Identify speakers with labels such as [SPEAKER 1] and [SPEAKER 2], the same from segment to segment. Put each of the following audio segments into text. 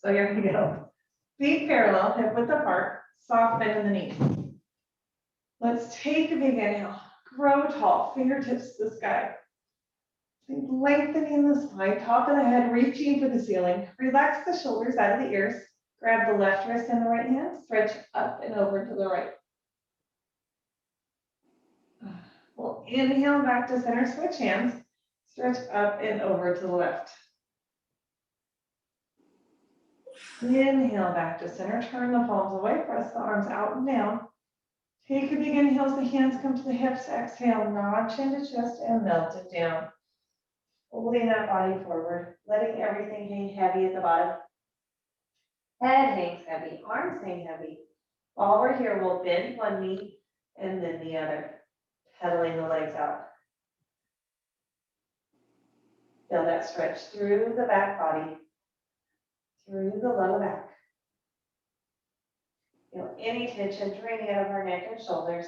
[SPEAKER 1] So here we go. Feet parallel, hip width apart, soft bend in the knees. Let's take a big inhale. Grow tall, fingertips to the sky. Lengthening the spine, top of the head, reaching for the ceiling. Relax the shoulders out of the ears. Grab the left wrist and the right hand. Stretch up and over to the right. We'll inhale back to center, switch hands. Stretch up and over to the left. Inhale back to center, turn the palms away, press the arms out and down. Take a big inhale as the hands come to the hips. Exhale, nod chin to chest and melt it down. Holding that body forward, letting everything hang heavy at the bottom. Head hangs heavy, arms hang heavy. While we're here, we'll bend one knee and then the other, pedaling the legs out. Feel that stretch through the back body, through the low back. Feel any tension draining out of our neck and shoulders.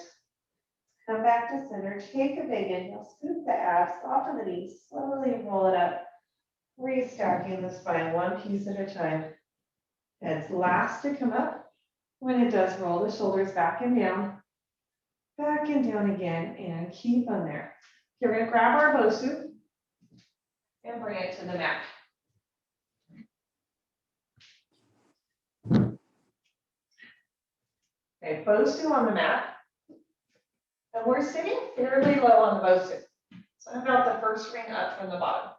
[SPEAKER 1] Come back to center, take a big inhale, scoop the abs, soften the knees, slowly roll it up, restacking the spine one piece at a time. Head's last to come up. When it does, roll the shoulders back and down again, and keep them there. You're going to grab our BOSU and bring it to the mat. Okay, BOSU on the mat. And we're sitting fairly low on the BOSU. So I'm about the first ring up from the bottom.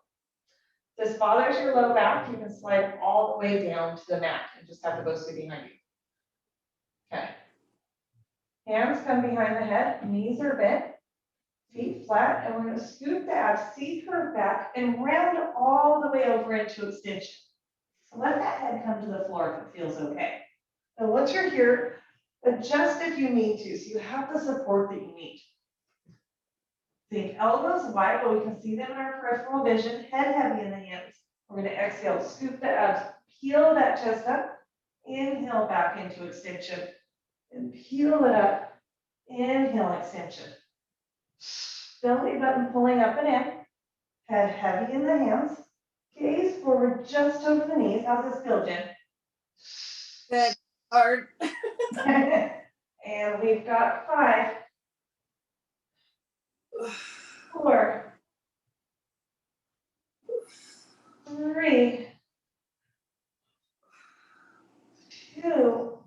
[SPEAKER 1] If this bothers your low back, you can slide all the way down to the mat and just have the BOSU behind you. Okay. Hands come behind the head, knees are bent, feet flat, and we're going to scoop the abs, C curve back, and round all the way over into extension. So let that head come to the floor if it feels okay. And once you're here, adjust if you need to, so you have the support that you need. Think elbows wide, but we can see them in our peripheral vision, head heavy in the hands. We're going to exhale, scoop the abs, peel that chest up, inhale back into extension, and peel it up, inhale extension. Belly button pulling up and in, head heavy in the hands, gaze forward just over the knees. How's this feel, Jen?
[SPEAKER 2] Good. Hard.
[SPEAKER 1] And we've got 5, 4, 3, 2.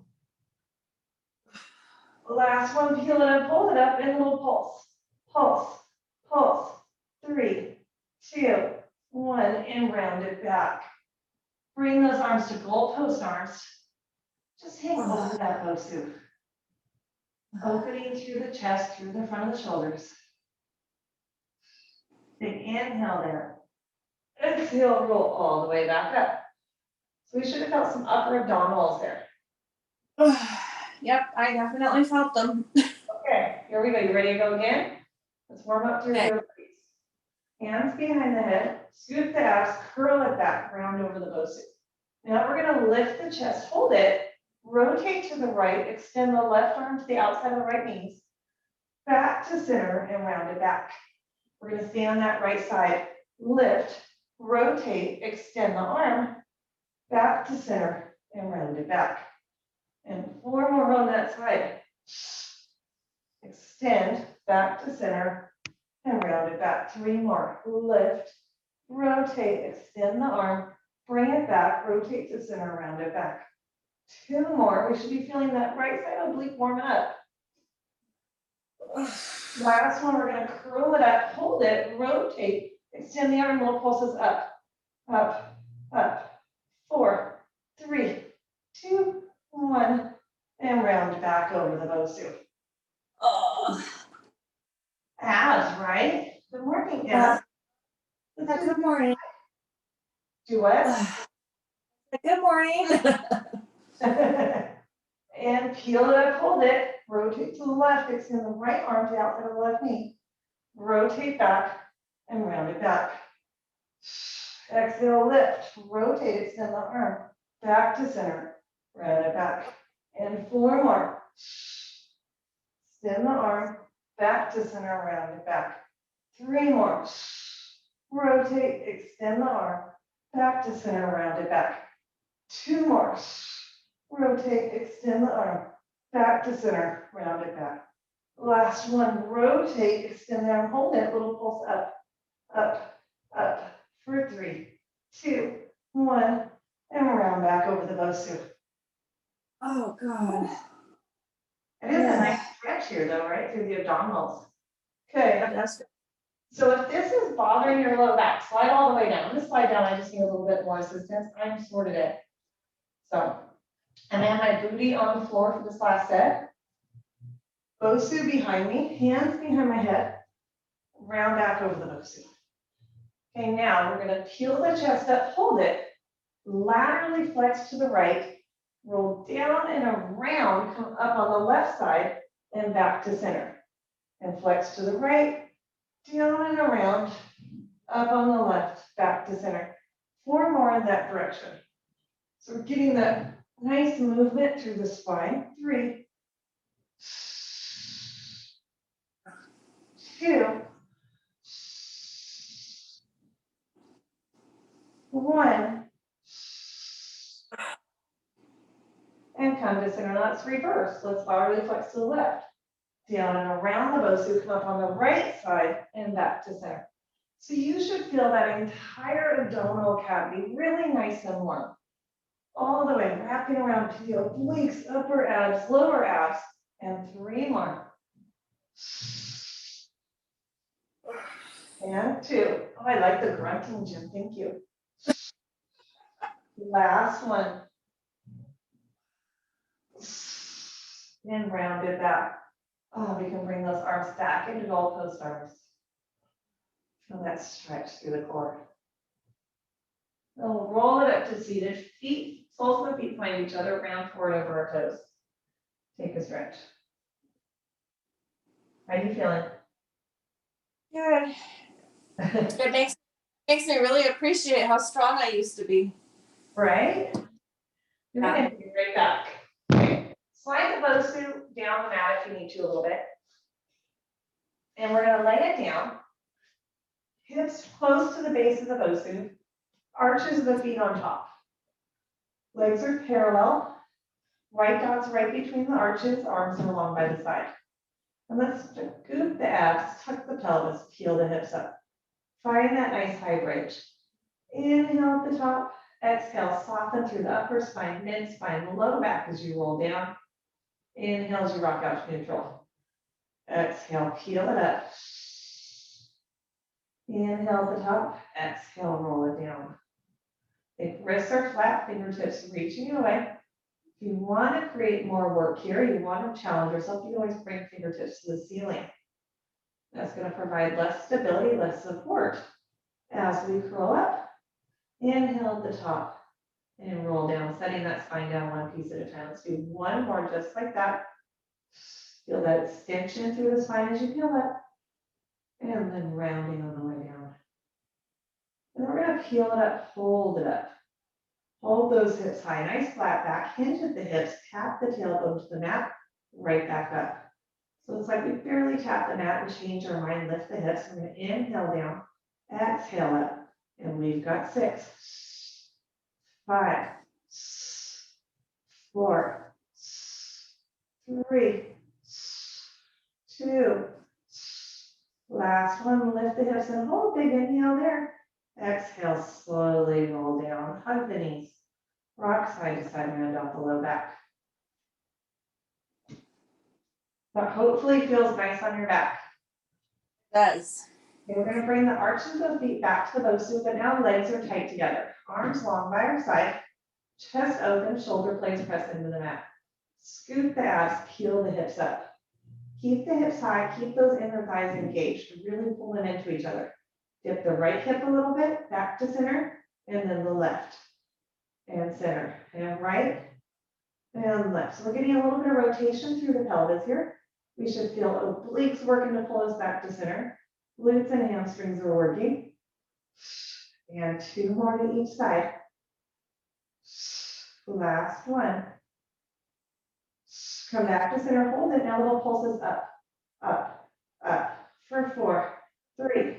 [SPEAKER 1] Last one, peel it up, hold it up, and a little pulse. Pulse, pulse. 3, 2, 1, and round it back. Bring those arms to goalpost arms. Just hang over that BOSU. Opening through the chest, through the front of the shoulders. Big inhale there. Exhale, roll all the way back up. So we should have felt some upper abdominals there.
[SPEAKER 2] Yep, I definitely felt them.
[SPEAKER 1] Okay, here we go. You ready to go again? Let's warm up through your feet. Hands behind the head, scoop the abs, curl it back, round over the BOSU. Now we're going to lift the chest, hold it, rotate to the right, extend the left arm to the outside of the right knees, back to center and round it back. We're going to stay on that right side, lift, rotate, extend the arm, back to center and round it back. And 4 more on that side. Extend, back to center and round it back. 3 more, lift, rotate, extend the arm, bring it back, rotate to center, round it back. 2 more. We should be feeling that right side oblique warming up. Last one, we're going to curl it up, hold it, rotate, extend the arm, little pulses up, up, up. 4, 3, 2, 1, and round back over the BOSU.
[SPEAKER 2] Oh.
[SPEAKER 1] Abs, right? Good morning,
[SPEAKER 2] Yeah.
[SPEAKER 1] Abs.
[SPEAKER 2] Good morning.
[SPEAKER 1] Do what?
[SPEAKER 2] Good morning.
[SPEAKER 1] And peel it up, hold it, rotate to the left, extend the right arm to the outside of the left knee. Rotate back and round it back. Exhale, lift, rotate, extend the arm, back to center, round it back. And 4 more. Extend the arm, back to center, round it back. 3 more. Rotate, extend the arm, back to center, round it back. 2 more. Rotate, extend the arm. Back to center, round it back. Last one, rotate, extend the arm, hold it, little pulse up, up, up, for 3, 2, 1, and round back over the BOSU.
[SPEAKER 2] Oh God.
[SPEAKER 1] It is a nice stretch here though, right, through the abdominals. Okay,
[SPEAKER 2] That's good.
[SPEAKER 1] so if this is bothering your low back, slide all the way down. I'm gonna slide down, I just need a little bit more assistance. I'm sorted it. So, and I have my booty on the floor for this last set. BOSU behind me, hands behind my head, round back over the BOSU. Okay, now we're gonna peel the chest up, hold it, laterally flex to the right, roll down and around, come up on the left side and back to center. And flex to the right, down and around, up on the left, back to center. 4 more in that direction. So we're getting that nice movement through the spine. 3, 2, 1. And come to center. Let's reverse. Let's laterally flex to the left. Down and around the BOSU, come up on the right side and back to center. So you should feel that entire abdominal cavity really nice and warm. All the way, wrapping around to the obliques, upper abs, lower abs, and 3 more. And 2. Oh, I like the grunting, Jim. Thank you. Last one. And round it back. Oh, we can bring those arms back into goalpost arms. Feel that stretch through the core. Then we'll roll it up to seated. Feet, soles of the feet find each other, round forward over our toes. Take a stretch. How are you feeling?
[SPEAKER 2] Good. It makes me really appreciate how strong I used to be.
[SPEAKER 1] Right? You're gonna be right back. Okay. Slide the BOSU down the mat if you need to a little bit. And we're gonna lay it down. Hips close to the base of the BOSU. Arches of the feet on top. Legs are parallel. Right dots right between the arches, arms are along by the side. And let's scoop the abs, tuck the pelvis, peel the hips up. Find that nice high bridge. Inhale at the top, exhale, soften through the upper spine, mid spine, low back as you roll down. Inhale as you rock out to neutral. Exhale, peel it up. Inhale at the top, exhale, roll it down. If wrists are flat, fingertips reaching away. If you want to create more work here, you want to challenge yourself, you can always bring fingertips to the ceiling. That's going to provide less stability, less support. As we curl up, inhale at the top and roll down, setting that spine down one piece at a time. Let's do one more just like that. Feel that extension through the spine as you peel up, and then rounding on the way down. And we're going to peel it up, hold it up. Hold those hips high, nice flat back, hinge at the hips, tap the tailbone to the mat, right back up. So it's like we barely tap the mat and change our mind, lift the hips. We're going to inhale down, exhale up, and we've got 6, 5, 4, 3, 2. Last one, lift the hips and hold, big inhale there. Exhale, slowly roll down, hug the knees. Rock side to side, round out the low back. That hopefully feels nice on your back.
[SPEAKER 2] It does.
[SPEAKER 1] Okay, we're going to bring the arches of the feet back to the BOSU, but now legs are tight together. Arms long by our side, chest open, shoulder blades press into the mat. Scoot the abs, peel the hips up. Keep the hips high, keep those inner thighs engaged, really pull them into each other. Dip the right hip a little bit, back to center, and then the left. And center, and right, and left. So we're getting a little bit of rotation through the pelvis here. We should feel obliques working to pull us back to center. Glutes and hamstrings are working. And 2 more to each side. Last one. Come back to center, hold it. Now little pulses up, up, up. For 4, 3,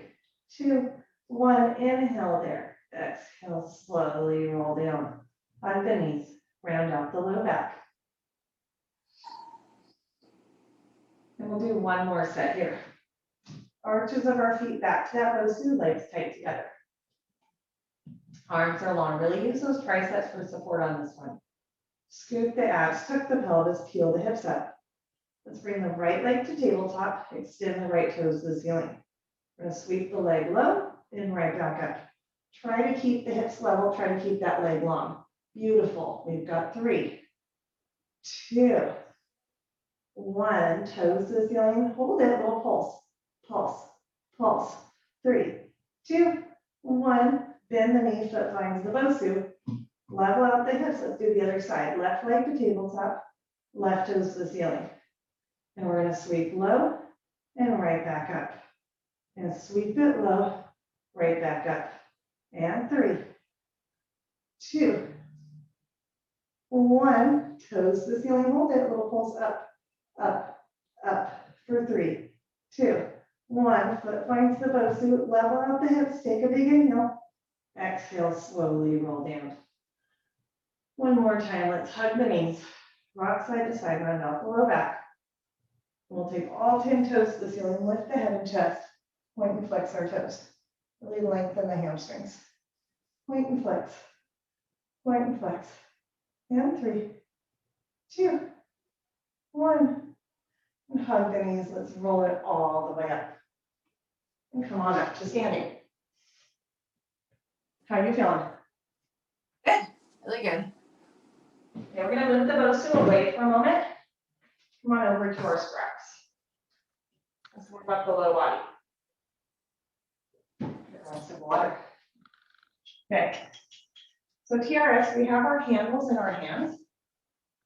[SPEAKER 1] 2, 1. Inhale there. Exhale, slowly roll down. hug the knees, round out the low back. And we'll do one more set here. Arches of our feet back to that BOSU, legs tight together. Arms are long, really use those triceps for support on this one. Scoop the abs, tuck the pelvis, peel the hips up. Let's bring the right leg to tabletop, extend the right toes to the ceiling. We're gonna sweep the leg low, then right back up. Try to keep the hips level, try to keep that leg long. Beautiful, we've got 3, 2, 1, toes to the ceiling, hold it, little pulse, pulse, pulse. 3, 2, 1, bend the knee, foot finds the BOSU. Level out the hips, let's do the other side. Left leg to tabletop, left toes to the ceiling. And we're gonna sweep low and right back up. And sweep it low, right back up. And 3, 2, 1, toes to the ceiling, hold it, little pulse up, up, up for 3, 2, 1, foot finds the BOSU, level out the hips, take a big inhale, exhale, slowly roll down. One more time, let's hug the knees, rock side to side, round out the low back. We'll take all 10 toes to the ceiling, lift the head and chest, point and flex our toes. Really lengthen the hamstrings. Point and flex, and 3, 2, 1. And hug the knees, let's roll it all the way up. And come on up to standing. How are you feeling?
[SPEAKER 2] Good, really good.
[SPEAKER 1] Okay, we're gonna move the BOSU away for a moment. Come on over to our straps. Let's work up the low body. Get some water. Okay. So TRX, we have our handles in our hands,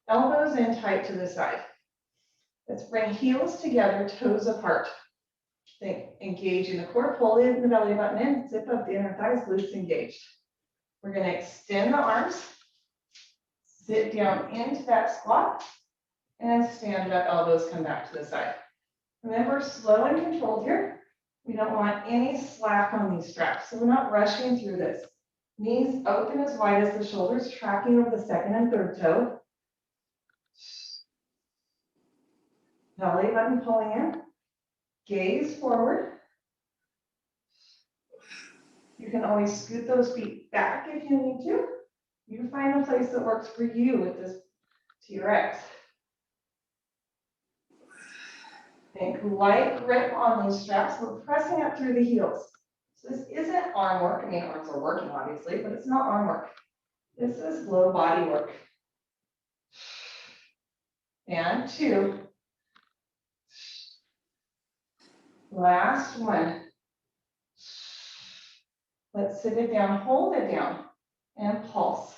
[SPEAKER 1] elbows in tight to the side. Let's bring heels together, toes apart. Think, engage in the core, pull in the belly button in, zip up the inner thighs, glutes engaged. We're gonna extend the arms, sit down into that squat, and stand up, elbows come back to the side. Remember, slow and controlled here. We don't want any slack on these straps, so we're not rushing through this. Knees open as wide as the shoulders, tracking over the second and third toe. Belly button pulling in. Gaze forward. You can always scoot those feet back if you need to. You find the place that works for you with this TRX. Think light grip on these straps. We're pressing up through the heels. So this isn't arm work. I mean, arms are working obviously, but it's not arm work. This is low body work. And 2. Last one. Let's sit it down, hold it down, and pulse.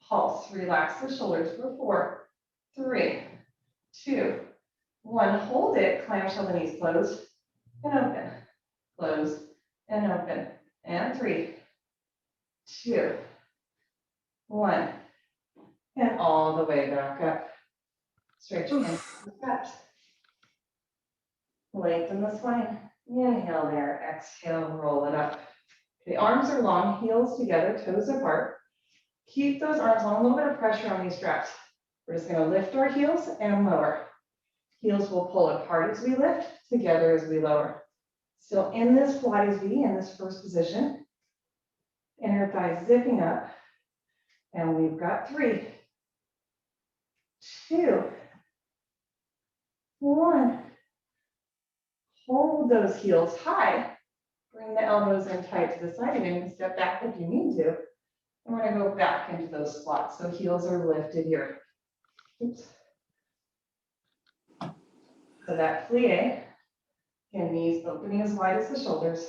[SPEAKER 1] Pulse. Relax the shoulders for 4, 3, 2, 1. Hold it. Clamshell the knees closed and open. Close and open. And 3, 2, 1. And all the way back up. Stretch into the steps. Lengthen the spine. Inhale there. Exhale, roll it up. The arms are long, heels together, toes apart. Keep those arms on, a little bit of pressure on these straps. We're just going to lift our heels and lower. Heels will pull apart as we lift, together as we lower. Still in this Pilates V, in this first position. Inner thighs zipping up. And we've got 3, 2, 1. Hold those heels high. Bring the elbows in tight to the side. Again, you can step back if you need to. And we're going to go back into those squats. So heels are lifted here. Oops. So that plie, again, knees opening as wide as the shoulders.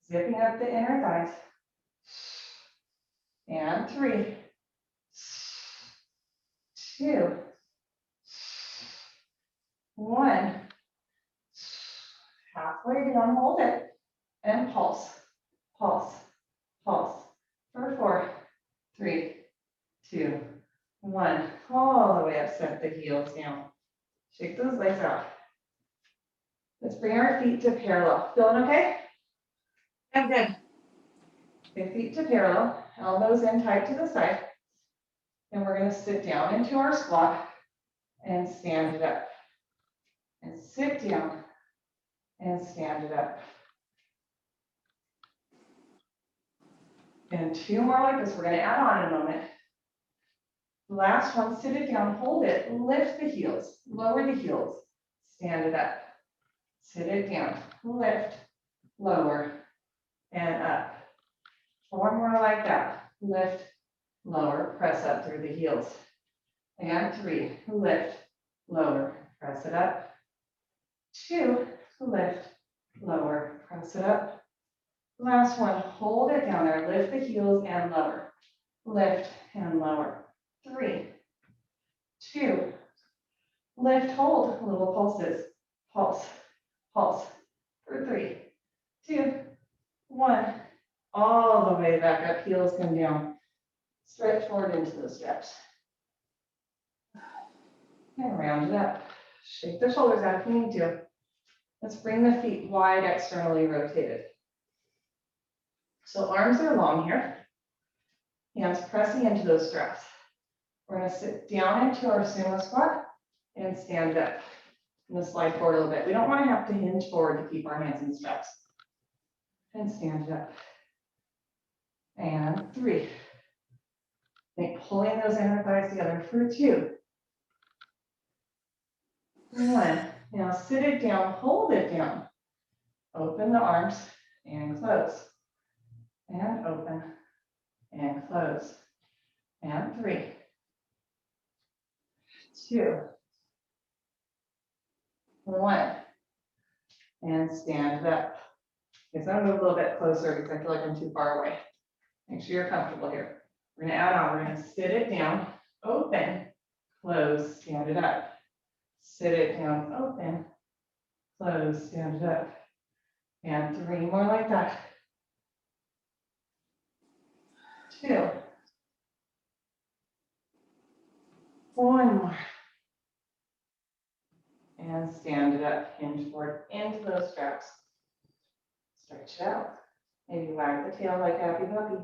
[SPEAKER 1] Zipping up the inner thighs. And 3, 2, 1. Halfway down, hold it. And pulse, pulse, pulse. For 4, 3, 2, 1. All the way up, set the heels down. Shake those legs out. Let's bring our feet to parallel. Feeling okay?
[SPEAKER 2] I'm good.
[SPEAKER 1] Okay, feet to parallel, elbows in tight to the side. And we're gonna sit down into our squat and stand it up. And sit down and stand it up. And 2 more like this. We're gonna add on in a moment. Last one, sit it down, hold it, lift the heels, lower the heels, stand it up. Sit it down, lift, lower, and up. 4 more like that. Lift, lower, press up through the heels. And 3, lift, lower, press it up. 2, lift, lower, press it up. Last one, hold it down there, lift the heels and lower. Lift and lower. 3, 2, lift, hold, little pulses. Pulse, pulse. For 3, 2, 1. All the way back up, heels come down. Stretch forward into the straps. And round it up. Shake the shoulders out if you need to. Let's bring the feet wide, externally rotated. So arms are long here. Hands pressing into those straps. We're going to sit down into our sumo squat and stand up. I'm going to slide forward a little bit. We don't want to have to hinge forward to keep our hands in straps. And stand up. And 3. Think pulling those inner thighs together for 2. 1. Now sit it down, hold it down. Open the arms and close. And open and close. And 3, 2, 1. And stand up. Okay, so I'm gonna move a little bit closer because I feel like I'm too far away. Make sure you're comfortable here. We're gonna add on, we're gonna sit it down, open, close, stand it up. Sit it down, open, close, stand it up. And 3 more like that. 2. 1 more. And stand it up, hinge forward into those straps. Stretch it out. Maybe wag the tail like happy puppy.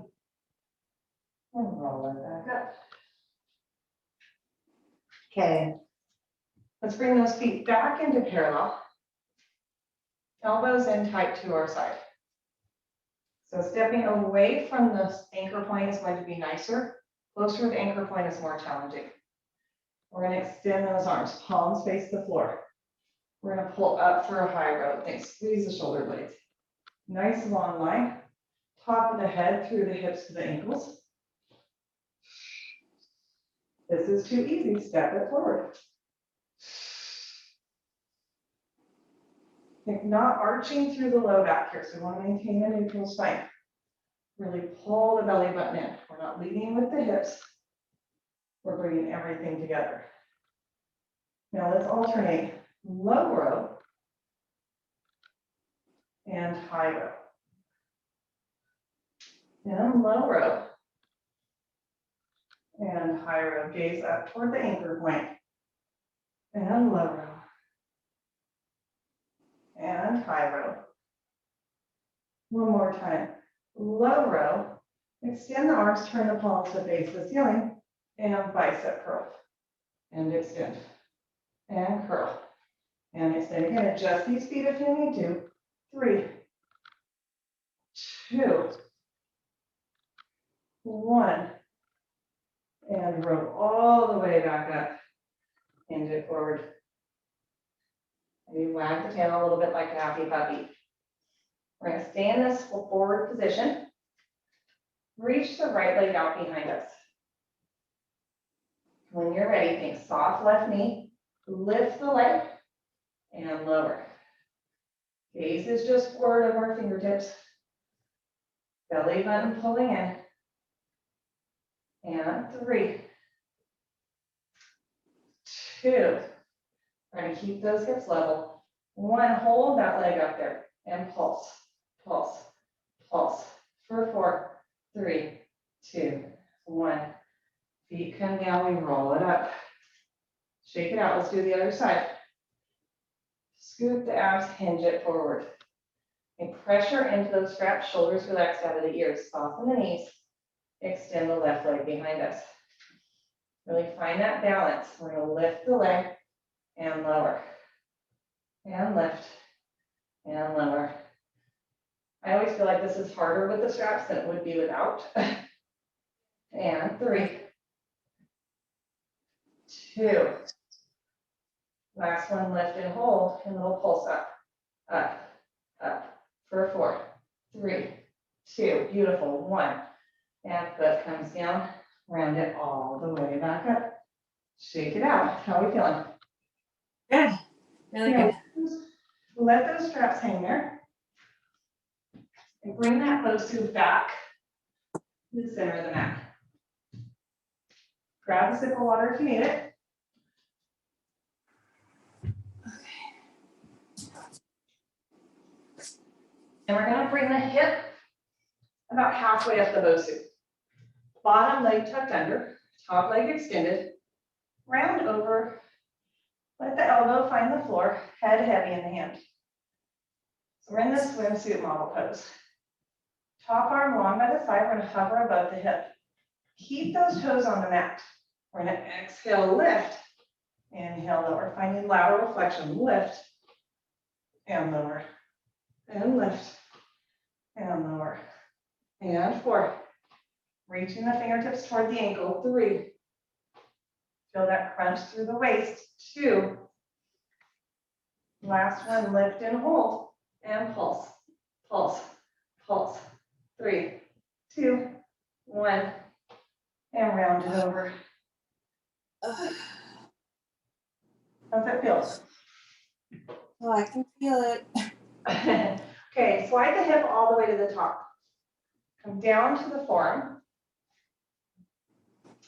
[SPEAKER 1] And roll it back up. Okay. Let's bring those feet back into parallel. Elbows in tight to our side. So stepping away from the anchor point is going to be nicer. Closer to the anchor point is more challenging. We're going to extend those arms. Palms face the floor. We're going to pull up for a high row. Thanks. Squeeze the shoulder blades. Nice long line. Top of the head through the hips to the ankles. This is too easy. Step it forward. Think not arching through the low back here. So we want to maintain a neutral spine. Really pull the belly button in. We're not leading with the hips. We're bringing everything together. Now let's alternate low row and high row. And low row and high row. Gaze up toward the anchor point. And low row. And high row. One more time. Low row. Extend the arms, turn the palms to face the ceiling. And bicep curl. And extend. And curl. And extend again. Adjust these feet if you need to. 3, 2, 1. And roll all the way back up. Hinge it forward. Maybe wag the tail a little bit like a happy puppy. We're going to stay in this forward position. Reach the right leg out behind us. When you're ready, think soft left knee. Lift the leg and lower. Gaze is just forward of our fingertips. Belly button pulling in. And 3, 2. Try to keep those hips level. 1, hold that leg up there and pulse, pulse, pulse. For 4, 3, 2, 1. Feet come down, we roll it up. Shake it out, let's do the other side. Scoot the abs, hinge it forward. And pressure into those straps, shoulders relaxed out of the ears. Soften the knees. Extend the left leg behind us. Really find that balance. We're gonna lift the leg and lower. And lift and lower. I always feel like this is harder with the straps than it would be without. And 3, 2. Last one, lift and hold, and little pulse up, up, up, for 4, 3, 2, beautiful, 1. And foot comes down, round it all the way back up. Shake it out. How are we feeling?
[SPEAKER 2] Good. Really
[SPEAKER 1] Yeah,
[SPEAKER 2] good.
[SPEAKER 1] let those straps hang there. And bring that BOSU back to the center of the mat. Grab a sip of water if you need it. And we're gonna bring the hip about halfway up the BOSU. Bottom leg tucked under, top leg extended, round over, let the elbow find the floor, head heavy in the hand. So we're in this swimsuit model pose. Top arm long by the side, we're gonna hover above the hip. Keep those toes on the mat. We're gonna exhale, lift, inhale, lower, finding lateral flexion, lift, and lower, and lift, and lower, and 4. Reaching the fingertips toward the ankle, 3. Feel that crunch through the waist, 2. Last one, lift and hold, and pulse, pulse, pulse, 3, 2, 1, and round it over. How's that feel?
[SPEAKER 2] Oh, I can feel it.
[SPEAKER 1] Okay, slide the hip all the way to the top. Come down to the forearm.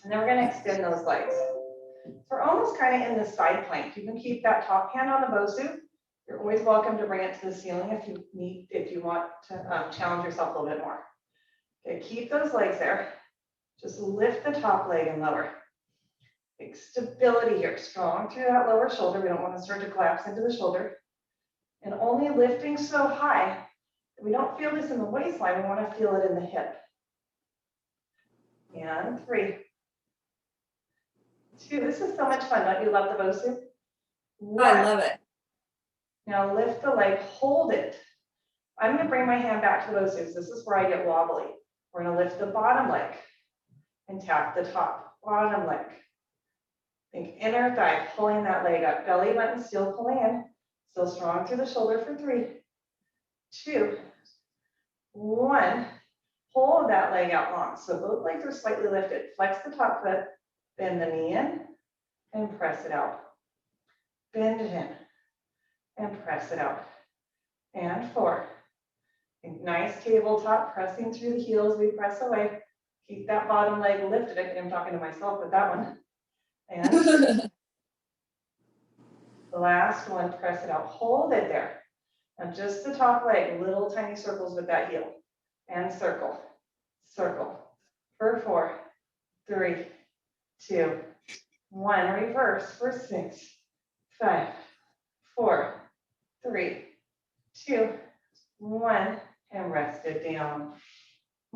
[SPEAKER 1] And then we're going to extend those legs. So we're almost kind of in the side plank. You can keep that top hand on the BOSU. You're always welcome to bring it to the ceiling if you want to challenge yourself a little bit more. Okay, keep those legs there. Just lift the top leg and lower. Big stability here, strong through that lower shoulder. We don't want to start to collapse into the shoulder. And only lifting so high that we don't feel this in the waistline, we want to feel it in the hip. And 3, 2, this is so much fun. Don't you love the BOSU?
[SPEAKER 2] Oh, I love it.
[SPEAKER 1] Now lift the leg, hold it. I'm going to bring my hand back to the BOSU. This is where I get wobbly. We're going to lift the bottom leg and tap the top, bottom leg. Think inner thigh, pulling that leg up. Belly button still pulling in. Still strong through the shoulder for 3, 2, 1. Hold that leg out long. So both legs are slightly lifted. Flex the top foot, bend the knee in, and press it out. Bend it in, and press it out. And 4. Nice tabletop, pressing through the heels. We press away. Keep that bottom leg lifted. I think I'm talking to myself with that one. And the last one, press it out. Hold it there. And just the top leg, little tiny circles with that heel. And circle, circle. For 4, 3, 2, 1. Reverse for 6, 5, 4, 3, 2, 1. And rest it down.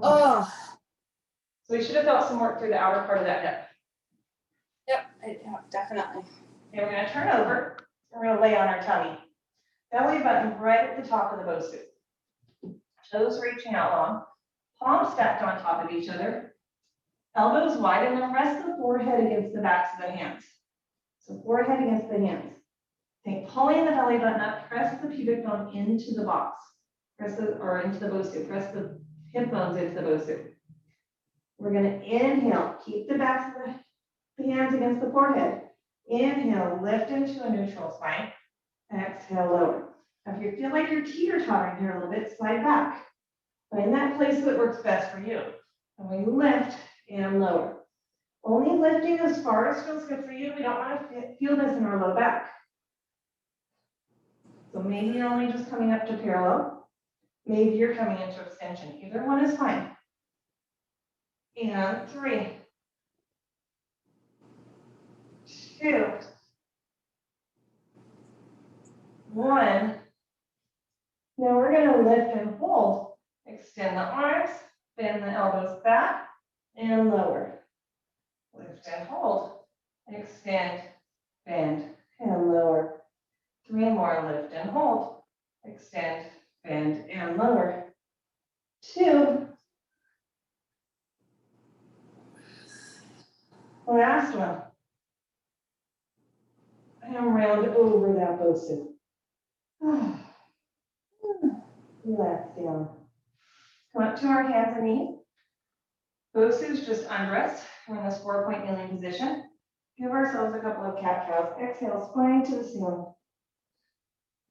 [SPEAKER 2] Oh.
[SPEAKER 1] So we should have felt some work through the outer part of that hip.
[SPEAKER 2] Yep, definitely.
[SPEAKER 1] Okay, we're going to turn over. We're going to lay on our tummy. Belly button right at the top of the BOSU. Toes reaching out long. Palms stacked on top of each other. Elbows wide, and then rest the forehead against the backs of the hands. So forehead against the hands. Think pulling the belly button up, press the pubic bone into the box. Into the BOSU. Press the hip bones into the BOSU. We're going to inhale. Keep the backs of the hands against the forehead. Inhale, lift into a neutral spine. Exhale, lower. Now, if you feel like you're teeter-tottering here a little bit, slide back. Find that place that works best for you. And we lift and lower. Only lifting as far as feels good for you. We don't want to feel this in our low back. So maybe you're only just coming up to parallel. Maybe you're coming into extension. Either one is fine. And 3, 2, 1. Now we're going to lift and hold. Extend the arms, bend the elbows back, and lower. Lift lift and hold, extend, bend, and lower. 3 more, lift and hold, extend, bend, and lower. 2. Last one. And round over that BOSU. Relax down. Come up to our hands and knees. BOSU is just under us. We're in this 4-point kneeling position. Give ourselves a couple of cat-cows. Exhale, spine to the ceiling.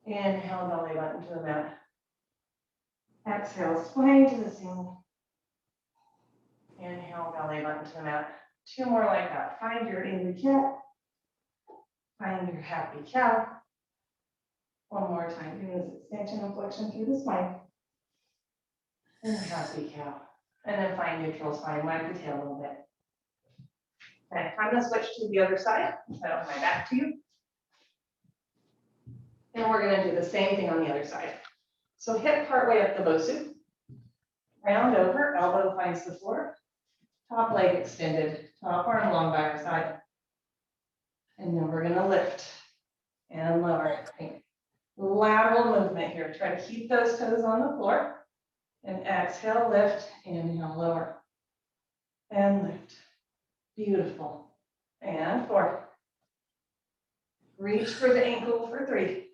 [SPEAKER 1] Inhale, belly button to the mat. Exhale, spine to the ceiling. Inhale, belly button to the mat. 2 more like that. Find your angry cat. Find your happy cow. 1 more time. Do this extension and flexion through the spine. And happy cow. And then find neutral spine. Wag the tail a little bit. Okay, I'm going to switch to the other side. So I don't have my back to you. And we're going to do the same thing on the other side. So hip partway up the BOSU. Round over, elbow finds the floor. Top leg extended, top arm long by our side. And then we're going to lift and lower. Lateral movement here. Try to keep those toes on the floor. And exhale, lift, inhale, lower. And lift. Beautiful. And 4. Reach for the ankle for 3.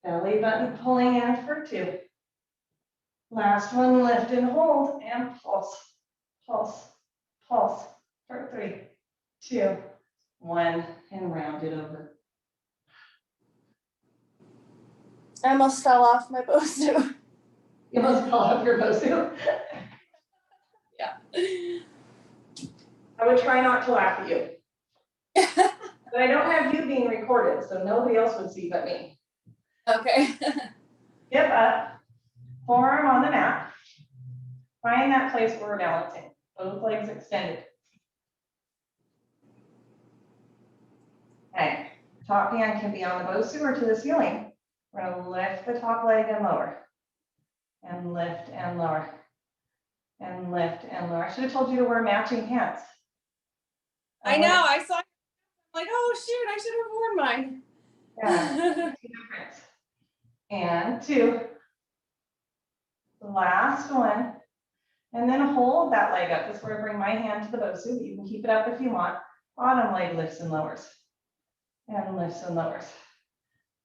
[SPEAKER 1] Belly button pulling in for 2. Last one, lift and hold, and pulse, pulse, pulse for 3, 2, 1, and round it over.
[SPEAKER 2] I almost fell off my BOSU.
[SPEAKER 1] You must call up your BOSU.
[SPEAKER 2] Yeah.
[SPEAKER 1] I would try not to laugh at you. But I don't have you being recorded, so nobody else would see but me.
[SPEAKER 2] Okay.
[SPEAKER 1] Hip up, forearm on the mat. Find that place where we're balancing. Both legs extended. Okay, top hand can be on the BOSU or to the ceiling. We're going to lift the top leg and lower. And lift and lower. And lift and lower. I should have told you to wear matching pants.
[SPEAKER 2] I know, I saw, like, oh shoot, I should have worn mine.
[SPEAKER 1] Yeah, difference. And 2. Last one. And then hold that leg up. This is where I bring my hand to the BOSU. You can keep it up if you want. Bottom leg lifts and lowers. And lifts and lowers.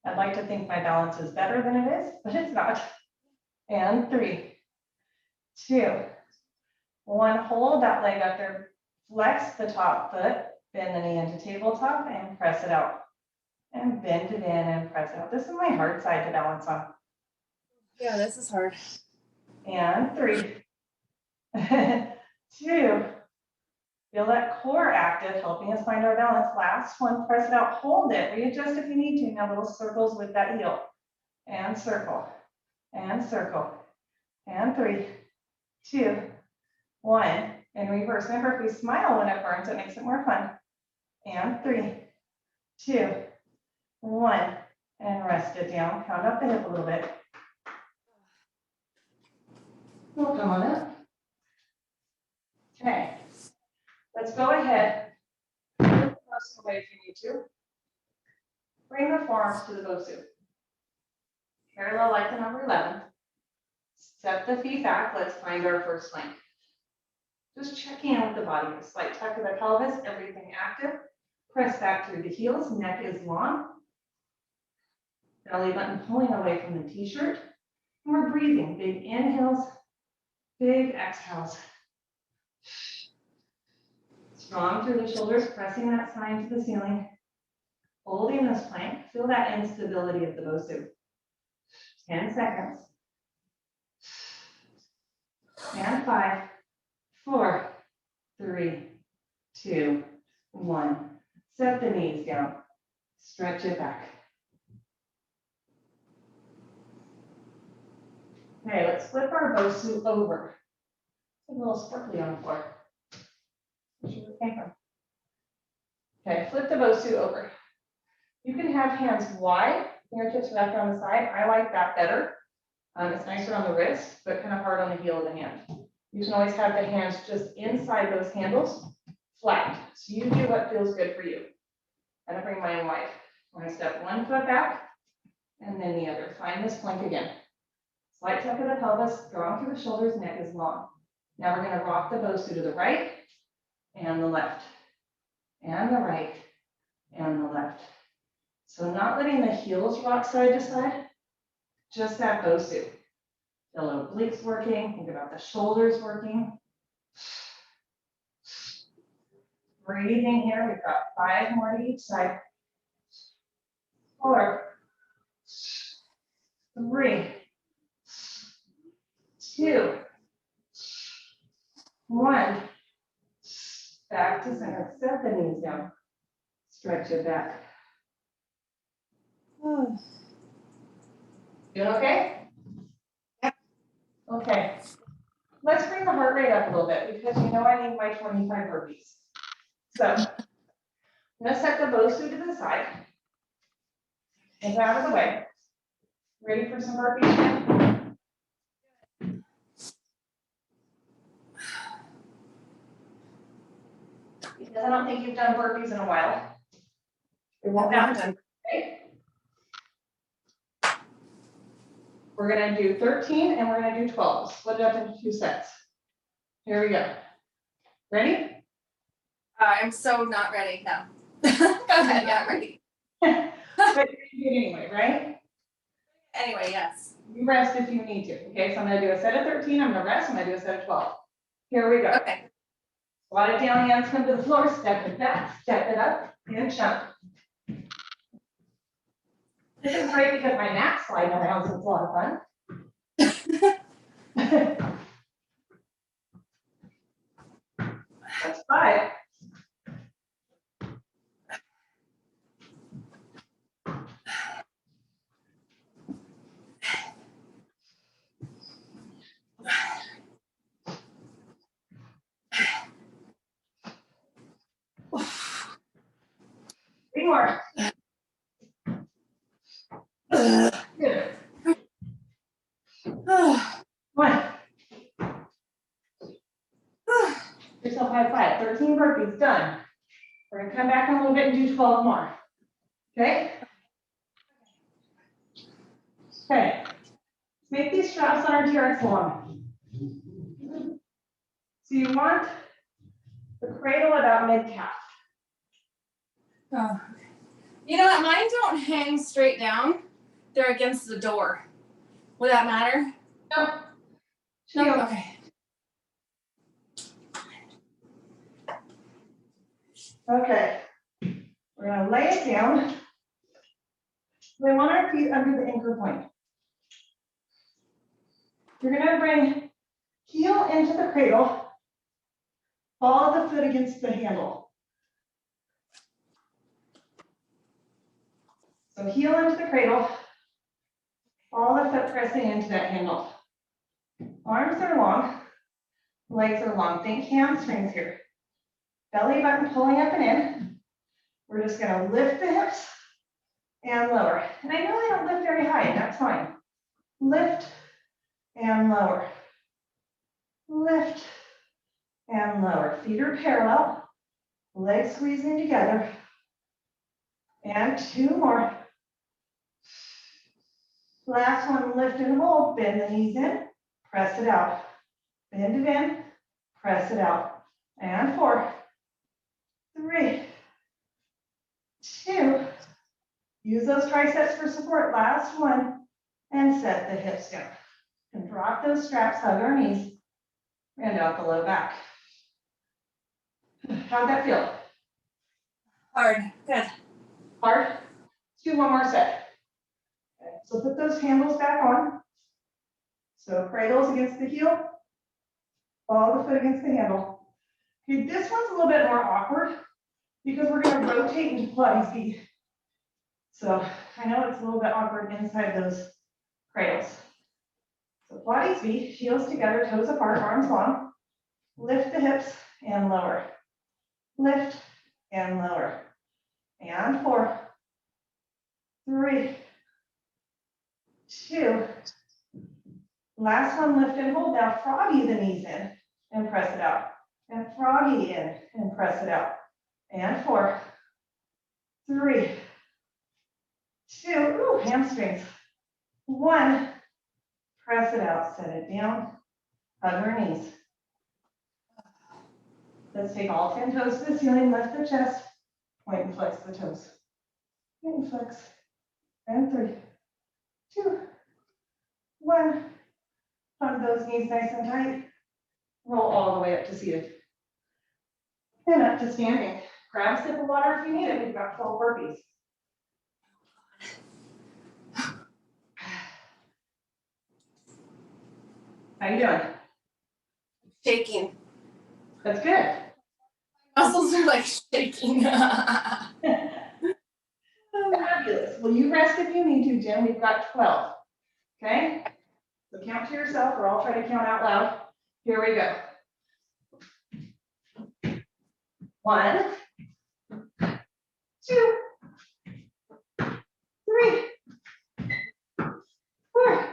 [SPEAKER 1] I'd like to think my balance is better than it is, but it's not. And 3, 2, 1. Hold that leg up there. Flex the top foot. Bend the knee into tabletop and press it out. And bend it in and press it out. This is my hard side to balance on.
[SPEAKER 2] Yeah, this is hard.
[SPEAKER 1] And 3, 2. Feel that core active, helping us find our balance. Last one, press it out, hold it, readjust if you need to. Now little circles with that heel. And circle, and circle. And 3, 2, 1. And reverse. Remember, if we smile when it burns, it makes it more fun. And 3, 2, 1. And rest it down. Pound up the hip a little bit. We'll come on up. Okay. Let's go ahead. Put the BOSU away if you need to. Bring the forearms to the BOSU. Parallel like the number 11. Step the feet back. Let's find our first plank. Just checking in with the body. A slight tuck of the pelvis, everything active. Press back through the heels. Neck is long. Belly button pulling away from the t-shirt. And we're breathing. Big inhales, big exhales. Strong through the shoulders, pressing that spine to the ceiling. Holding this plank. Feel that instability of the BOSU. 10 seconds. And 5, 4, 3, 2, 1. Set the knees down. Stretch it back. Okay, let's flip our BOSU over. It's a little sparkly on the floor. Okay, flip the BOSU over. You can have hands wide, fingertips wrapped on the side. I like that better. It's nicer on the wrist, but kind of hard on the heel of the hand. You can always have the hands just inside those handles, flat. So you do what feels good for you. I'm gonna bring mine wide. We're gonna step one foot back and then the other. Find this plank again. Slight tuck of the pelvis, drawn through the shoulders, neck is long. Now we're gonna rock the BOSU to the right and the left, and the right and the left. So not letting the heels rock side to side, just that BOSU. The obliques working, think about the shoulders working. Breathing here, we've got 5 more to each side. 4, 3, 2, 1. Back to center, set the knees down. Stretch it back. Doing okay?
[SPEAKER 2] Yep.
[SPEAKER 1] Okay. Let's bring the heart rate up a little bit because you know I need my 25 burpees. So I'm gonna set the BOSU to the side. Move out of the way. Ready for some burpees? Because I don't think you've done burpees in a while. It won't happen. Okay. We're gonna do 13 and we're gonna do 12. Split it up into 2 sets. Here we go. Ready?
[SPEAKER 2] I'm so not ready now. Go ahead, yeah, I'm ready.
[SPEAKER 1] But you're gonna do it anyway, right?
[SPEAKER 2] Anyway, yes.
[SPEAKER 1] You rest if you need to. Okay, so I'm gonna do a set of 13, I'm gonna rest, I'm gonna do a set of 12. Here we go.
[SPEAKER 2] Okay.
[SPEAKER 1] Squat it down, hands come to the floor, step it back, step it up, and jump. This is great because my mat's sliding around, so it's a lot of fun. That's 5. Three more. Good. 1. Yourself high 5. 13 burpees, done. We're gonna come back in a little bit and do 12 more. Okay? Okay. Let's make these straps on our TRX long. So you want the cradle about mid-calf.
[SPEAKER 2] Oh. You know what? Mine don't hang straight down. They're against the door. Would that matter?
[SPEAKER 1] No.
[SPEAKER 2] No. Okay.
[SPEAKER 1] Okay. We're gonna lay it down. We want our feet under the anchor point. You're gonna bring heel into the cradle, ball the foot against the handle. So heel into the cradle, ball the foot pressing into that handle. Arms are long, legs are long. Think hamstrings here. Belly button pulling up and in. We're just gonna lift the hips and lower. And I know they don't lift very high, and that's fine. Lift and lower. Lift and lower. Feet are parallel. Legs squeezing together. And 2 more. Last one, lift and hold. Bend the knees in. Press it out. Bend it in. Press it out. And 4, 3, 2. Use those triceps for support. Last one. And set the hips down. And drop those straps, hug our knees. And out the low back. How'd that feel?
[SPEAKER 2] Hard. Good.
[SPEAKER 1] Hard? Let's do one more set. Okay, so put those handles back on. So cradles against the heel. Ball the foot against the handle. Okay, this one's a little bit more awkward because we're going to rotate into Pilates feet. So I know it's a little bit awkward inside those cradles. So Pilates feet, heels together, toes apart, arms long. Lift the hips and lower. Lift and lower. And 4, 3, 2. Last one, lift and hold. Now froggy the knees in and press it out. And froggy in and press it out. And 4, 3, 2, ooh, hamstrings. 1, press it out, set it down, hug your knees. Let's take all 10 toes to the ceiling, lift the chest, point and flex the toes. Point and flex. And 3, 2, 1. Hug those knees nice and tight. Roll all the way up to seated. And up to standing. Grab a sip of water if you need it. We've got 12 burpees. How you doing?
[SPEAKER 2] Shaking.
[SPEAKER 1] That's good.
[SPEAKER 2] Muscles are like shaking.
[SPEAKER 1] Fabulous. Well, you rest if you need to, Jim. We've got 12. Okay? So count to yourself, or I'll try to count out loud. Here we go. 1, 2, 3, 4,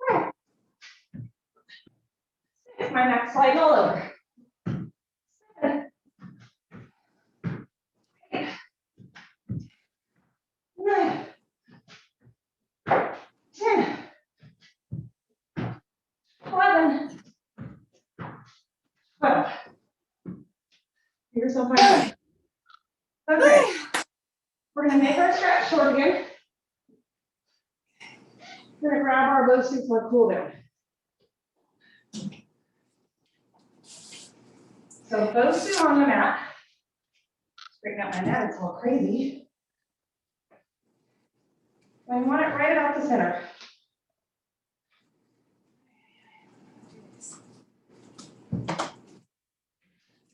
[SPEAKER 1] 5, 6. My next slide all over. 7, 8, 9, 10, 11, 12. Here's some fun. Okay. We're going to make our stretch short again. We're going to grab our BOSU for a cool down. So BOSU on the mat. Straighten out my mat, it's a little crazy. I want it right about the center.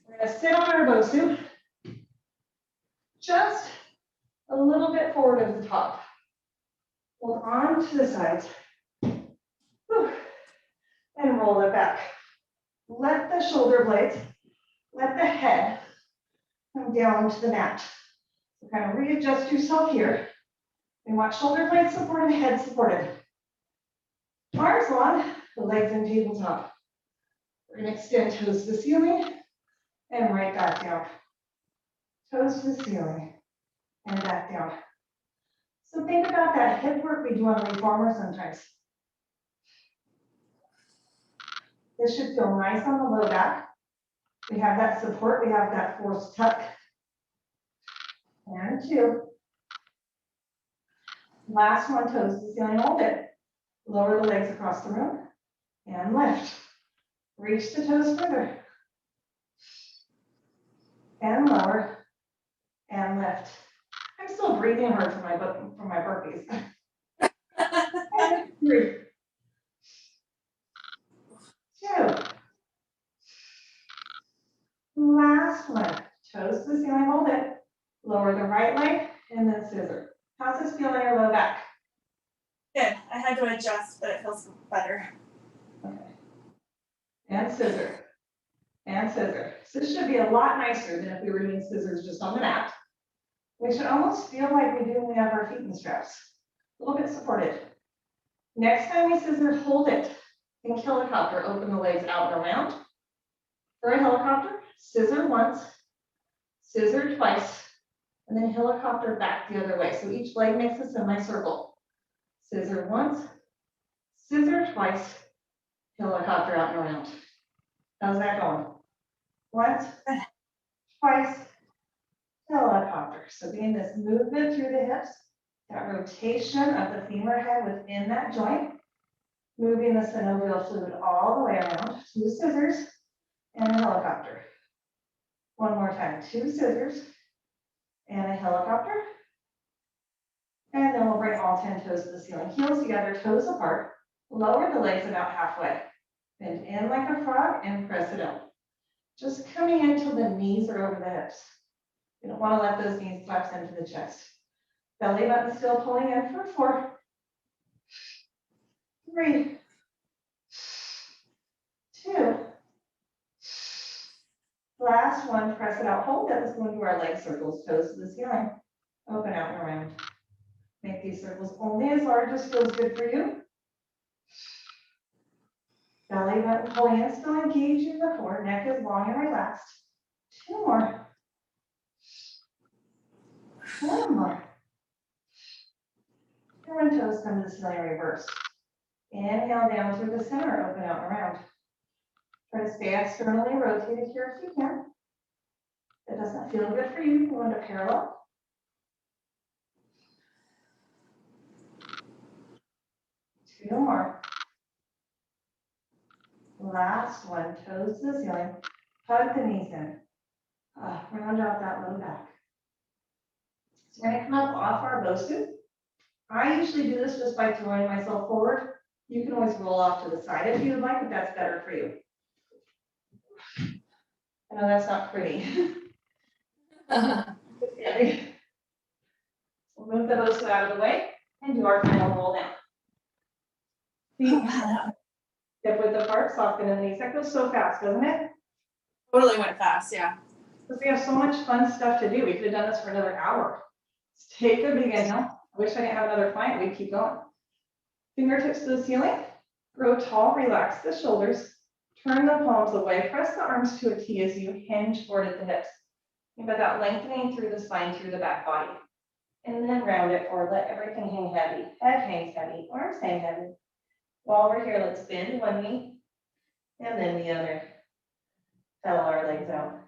[SPEAKER 1] We're going to sit on our BOSU. Just a little bit forward of the top. Hold on to the sides. Whew. And roll it back. Let the shoulder blades, let the head come down to the mat. So kind of readjust yourself here. We want shoulder blades supported, head supported. Arms long, the legs in tabletop. We're going to extend toes to the ceiling and right back down. Toes to the ceiling and back down. So think about that hip work we do on the reformer sometimes. This should feel nice on the low back. We have that support, we have that forced tuck. And 2. Last one, toes to the ceiling, hold it. Lower the legs across the room and lift. Reach the toes further. And lower and lift. I'm still breathing hard from my burpees. And 3, 2. Last one, toes to the ceiling, hold it. Lower the right leg and then scissor. How's this feel in your low back?
[SPEAKER 2] Good. I had to adjust, but it feels better.
[SPEAKER 1] Okay. And scissor. And scissor. So this should be a lot nicer than if we were doing scissors just on the mat. We should almost feel like we do when we have our feet in straps. A little bit supported. Next time we scissor, hold it. Think helicopter, open the legs out and around. For a helicopter, scissor once, scissor twice, and then helicopter back the other way. So each leg makes a semicircle. Scissor once, scissor twice, helicopter out and around. How's that going? Once, twice, helicopter. So being this movement through the hips, that rotation of the femur head within that joint, moving the synovial fluid all the way around. 2 scissors and a helicopter. One more time, 2 scissors and a helicopter. And then we'll bring all 10 toes to the ceiling. Heels together, toes apart. Lower the legs about halfway. Bend in like a frog and press it out. Just coming in till the knees are over the hips. You don't want to let those knees collapse into the chest. Belly button still pulling in for 4, 3, 2. Last one, press it out. Hold it. Let's go into our leg circles, toes to the ceiling. Open out and around. Make these circles only as large as feels good for you. Belly button pull in, still engaged in the core. Neck is long and relaxed. 2 more. 1 more. And when toes come to the ceiling, reverse. Inhale down through the center, open out and around. Try to stay externally rotated here if you can. If it doesn't feel good for you, you want to parallel. 2 more. Last one, toes to the ceiling. Hug the knees in. Round out that low back. So we're going to come up off our BOSU. I usually do this just by throwing myself forward. You can always roll off to the side if you would like, if that's better for you. I know that's not pretty. We'll move the BOSU out of the way and do our final roll down. Hip width apart, soften in the knees. That goes so fast, doesn't it?
[SPEAKER 2] Totally went fast, yeah.
[SPEAKER 1] Because we have so much fun stuff to do. We could have done this for another hour. Let's take a big inhale. I wish I didn't have another client. We'd keep going. Fingertips to the ceiling. Grow tall. Relax the shoulders. Turn the palms away. Press the arms to a T as you hinge forward at the hips. Think about that lengthening through the spine, through the back body. And then round it forward. Let everything hang heavy. Head hangs heavy. Arms hang heavy. While we're here, let's bend one knee and then the other. Pedal our legs out.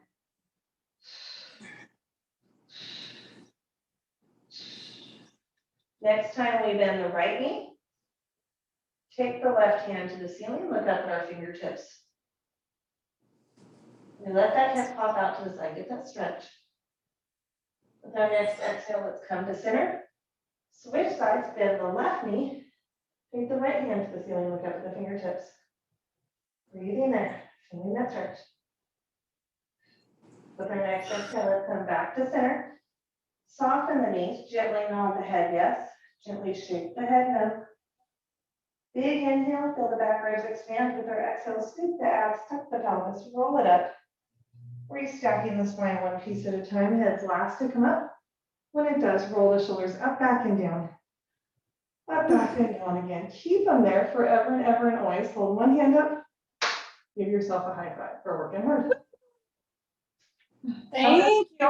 [SPEAKER 1] Next time we bend the right knee, take the left hand to the ceiling, look up at our fingertips. And let that hip pop out to the side, get that stretch. With our next exhale, let's come to center. Switch sides, bend the left knee. Take the right hand to the ceiling, look up at the fingertips. Breathe in there, feeling that stretch. With our next exhale, let's come back to center. Soften the knees, gently nod the head, yes. Gently shake the head, no. Big inhale, feel the back ribs expand. With our exhale, scoop the abs, tuck the pelvis, roll it up. Restacking the spine one piece at a time. Head's last to come up. When it does, roll the shoulders up, back, and down. Up, back, and down again. Keep them there forever and ever and always. Hold one hand up. Give yourself a high five for working hard.
[SPEAKER 2] Thank you.